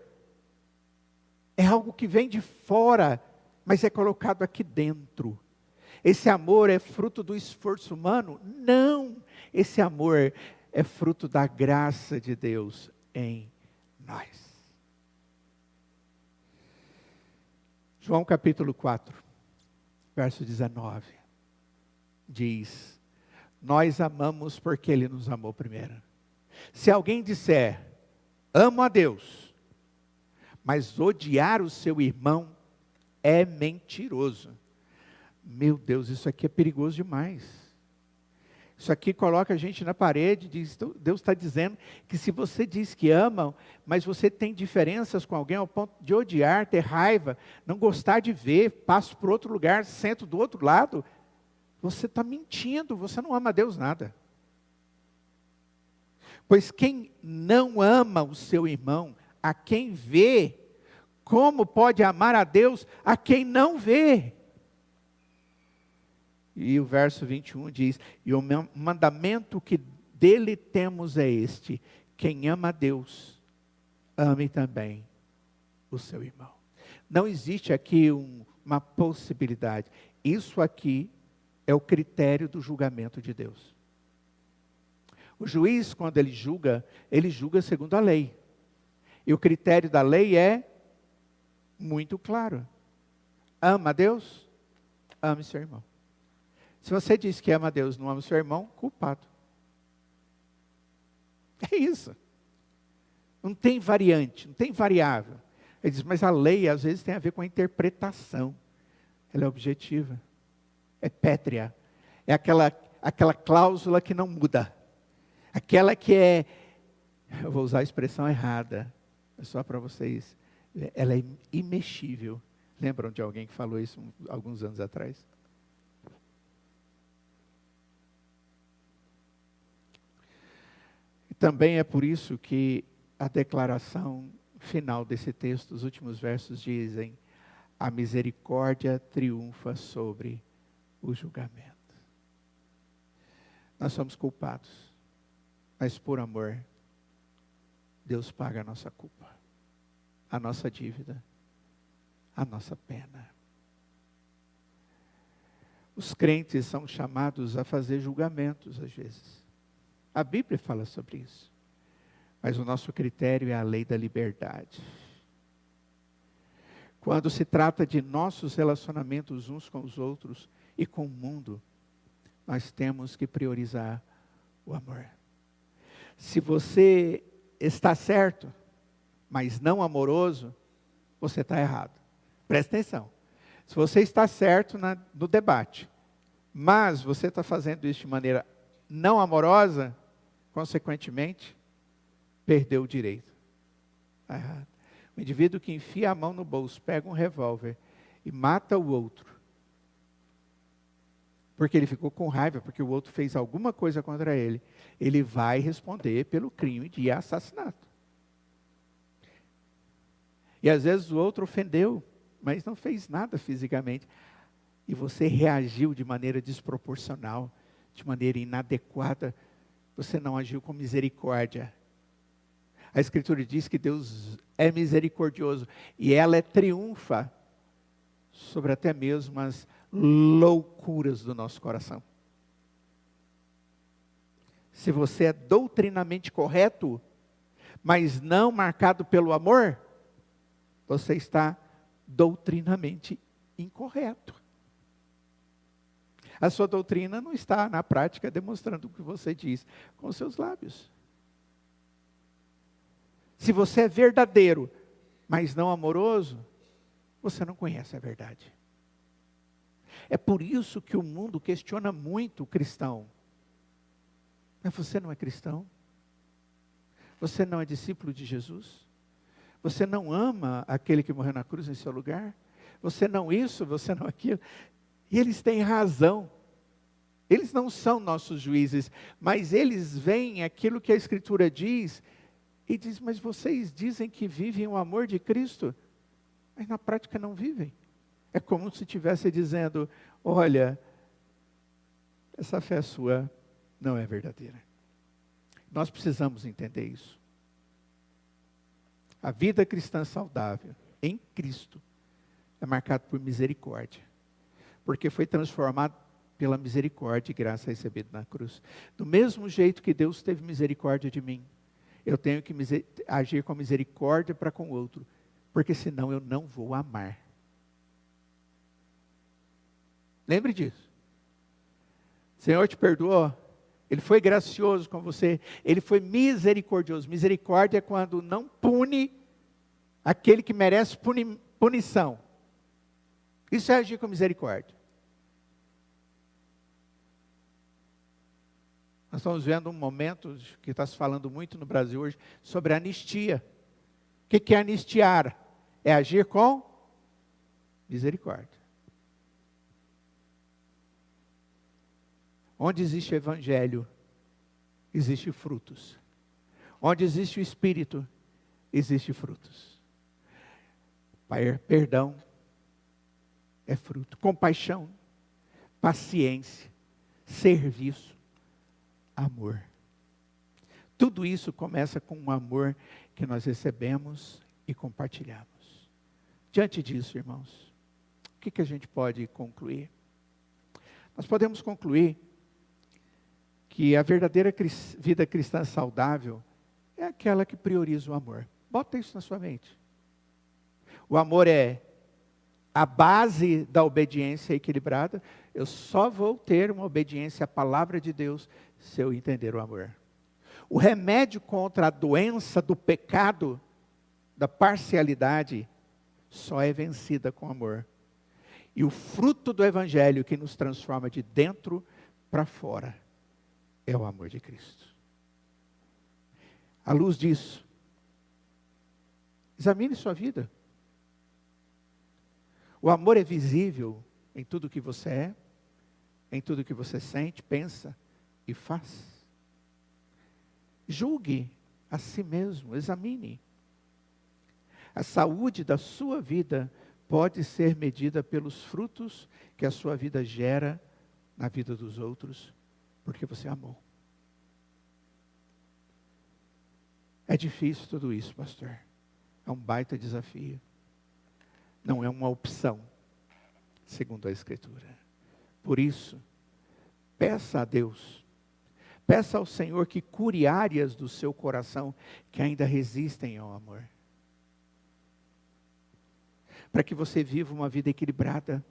é algo que vem de fora, mas é colocado aqui dentro. Esse amor é fruto do esforço humano? Não. Esse amor é fruto da graça de Deus em nós. João capítulo 4, verso 19, diz: nós amamos porque Ele nos amou primeiro. Se alguém disser, amo a Deus, mas odiar o seu irmão, é mentiroso. Meu Deus, isso aqui é perigoso demais. Isso aqui coloca a gente na parede. Deus está dizendo que se você diz que ama, mas você tem diferenças com alguém ao ponto de odiar, ter raiva, não gostar de ver, passa para outro lugar, senta do outro lado, você está mentindo, você não ama a Deus nada. Pois quem não ama o seu irmão, a quem vê, como pode amar a Deus a quem não vê? E o verso 21 diz: e o mandamento que dele temos é este: quem ama a Deus, ame também o seu irmão. Não existe aqui uma possibilidade. Isso aqui é o critério do julgamento de Deus. O juiz, quando ele julga segundo a lei. E o critério da lei é muito claro: ama a Deus, ame seu irmão. Se você diz que ama a Deus, não ama o seu irmão, culpado. É isso. Não tem variante, não tem variável. Ele diz: mas a lei às vezes tem a ver com a interpretação. Ela é objetiva, é pétrea. É aquela cláusula que não muda. Aquela que é, eu vou usar a expressão errada, é só para vocês, ela é imexível. Lembram de alguém que falou isso alguns anos atrás? Também é por isso que a declaração final desse texto, os últimos versos dizem: a misericórdia triunfa sobre o julgamento. Nós somos culpados, mas por amor, Deus paga a nossa culpa, a nossa dívida, a nossa pena. Os crentes são chamados a fazer julgamentos, às vezes. A Bíblia fala sobre isso. Mas o nosso critério é a lei da liberdade. Quando se trata de nossos relacionamentos uns com os outros e com o mundo, nós temos que priorizar o amor. Se você está certo, mas não amoroso, você está errado. Presta atenção. Se você está certo no debate, mas você está fazendo isso de maneira não amorosa, consequentemente, perdeu o direito. Está errado. O indivíduo que enfia a mão no bolso, pega um revólver e mata o outro, porque ele ficou com raiva, porque o outro fez alguma coisa contra ele, ele vai responder pelo crime de assassinato. E às vezes o outro ofendeu, mas não fez nada fisicamente. E você reagiu de maneira desproporcional, de maneira inadequada. Você não agiu com misericórdia. A Escritura diz que Deus é misericordioso. E ela triunfa sobre até mesmo as loucuras do nosso coração. Se você é doutrinamente correto, mas não marcado pelo amor, você está doutrinamente incorreto. A sua doutrina não está na prática demonstrando o que você diz com os seus lábios. Se você é verdadeiro, mas não amoroso, você não conhece a verdade. É por isso que o mundo questiona muito o cristão. Mas você não é cristão? Você não é discípulo de Jesus? Você não ama aquele que morreu na cruz em seu lugar? Você não isso, você não aquilo? E eles têm razão. Eles não são nossos juízes, mas eles veem aquilo que a Escritura diz e diz, mas vocês dizem que vivem o amor de Cristo, mas na prática não vivem. É como se estivesse dizendo, olha, essa fé sua não é verdadeira. Nós precisamos entender isso. A vida cristã saudável em Cristo é marcada por misericórdia, porque foi transformado pela misericórdia e graça recebida na cruz. Do mesmo jeito que Deus teve misericórdia de mim, eu tenho que agir com misericórdia para com o outro, porque senão eu não vou amar. Lembre disso. O Senhor te perdoou, Ele foi gracioso com você, Ele foi misericordioso. Misericórdia é quando não pune aquele que merece punição. Isso é agir com misericórdia. Nós estamos vendo um momento que está se falando muito no Brasil hoje sobre anistia. O que é anistiar? É agir com misericórdia. Onde existe o evangelho, existe frutos. Onde existe o Espírito, existe frutos. Perdão é fruto. Compaixão, paciência, serviço, amor. Tudo isso começa com um amor que nós recebemos e compartilhamos. Diante disso, irmãos, o que a gente pode concluir? Nós podemos concluir que a verdadeira vida cristã saudável é aquela que prioriza o amor. Bota isso na sua mente. O amor é a base da obediência equilibrada. Eu só vou ter uma obediência à palavra de Deus se eu entender o amor. O remédio contra a doença do pecado, da parcialidade, só é vencida com amor. E o fruto do evangelho que nos transforma de dentro para fora é o amor de Cristo. À luz disso, examine sua vida. O amor é visível em tudo que você é, em tudo que você sente, pensa e faz. Julgue a si mesmo, examine. A saúde da sua vida pode ser medida pelos frutos que a sua vida gera na vida dos outros, porque você amou. É difícil tudo isso, pastor. É um baita desafio. Não é uma opção, segundo a Escritura. Por isso, peça a Deus, peça ao Senhor que cure áreas do seu coração que ainda resistem ao amor. Para que você viva uma vida equilibrada,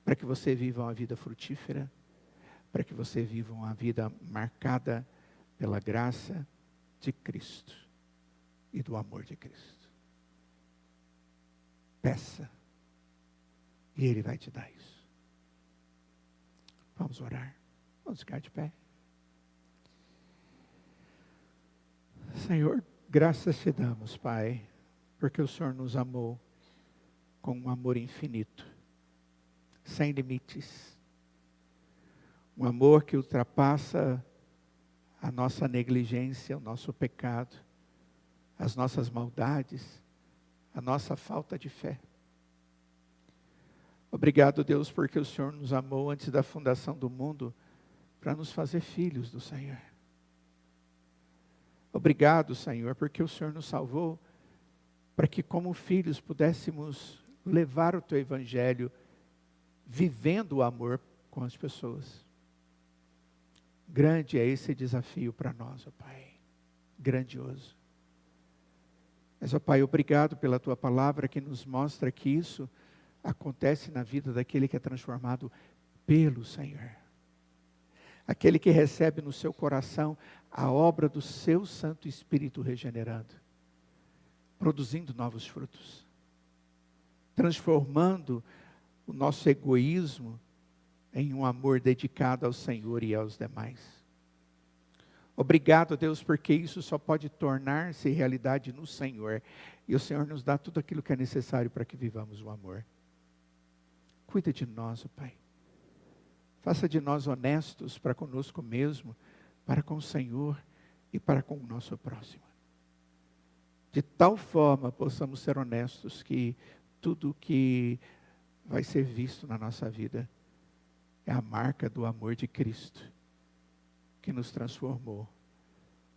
para que você viva uma vida frutífera, para que você viva uma vida marcada pela graça de Cristo e do amor de Cristo. Peça, e Ele vai te dar isso. Vamos orar, vamos ficar de pé. Senhor, graças te damos, Pai, porque o Senhor nos amou com um amor infinito, sem limites. Um amor que ultrapassa a nossa negligência, o nosso pecado, as nossas maldades, a nossa falta de fé. Obrigado, Deus, porque o Senhor nos amou antes da fundação do mundo para nos fazer filhos do Senhor. Obrigado, Senhor, porque o Senhor nos salvou para que como filhos pudéssemos levar o Teu Evangelho vivendo o amor com as pessoas. Grande é esse desafio para nós, ó Pai. Grandioso. Mas, ó Pai, obrigado pela Tua palavra que nos mostra que isso acontece na vida daquele que é transformado pelo Senhor. Aquele que recebe no seu coração a obra do seu Santo Espírito regenerando, produzindo novos frutos, transformando o nosso egoísmo em um amor dedicado ao Senhor e aos demais. Obrigado, Deus, porque isso só pode tornar-se realidade no Senhor. E o Senhor nos dá tudo aquilo que é necessário para que vivamos o amor. Cuida de nós, ó Pai. Faça de nós honestos para conosco mesmo, para com o Senhor e para com o nosso próximo. De tal forma possamos ser honestos que tudo que vai ser visto na nossa vida é a marca do amor de Cristo, que nos transformou,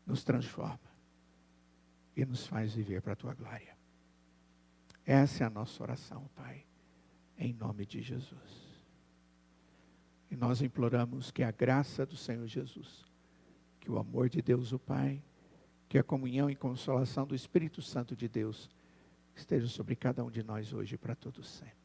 nos transforma e nos faz viver para a Tua glória. Essa é a nossa oração, Pai, em nome de Jesus. E nós imploramos que a graça do Senhor Jesus, que o amor de Deus o Pai, que a comunhão e consolação do Espírito Santo de Deus esteja sobre cada um de nós hoje e para todos sempre.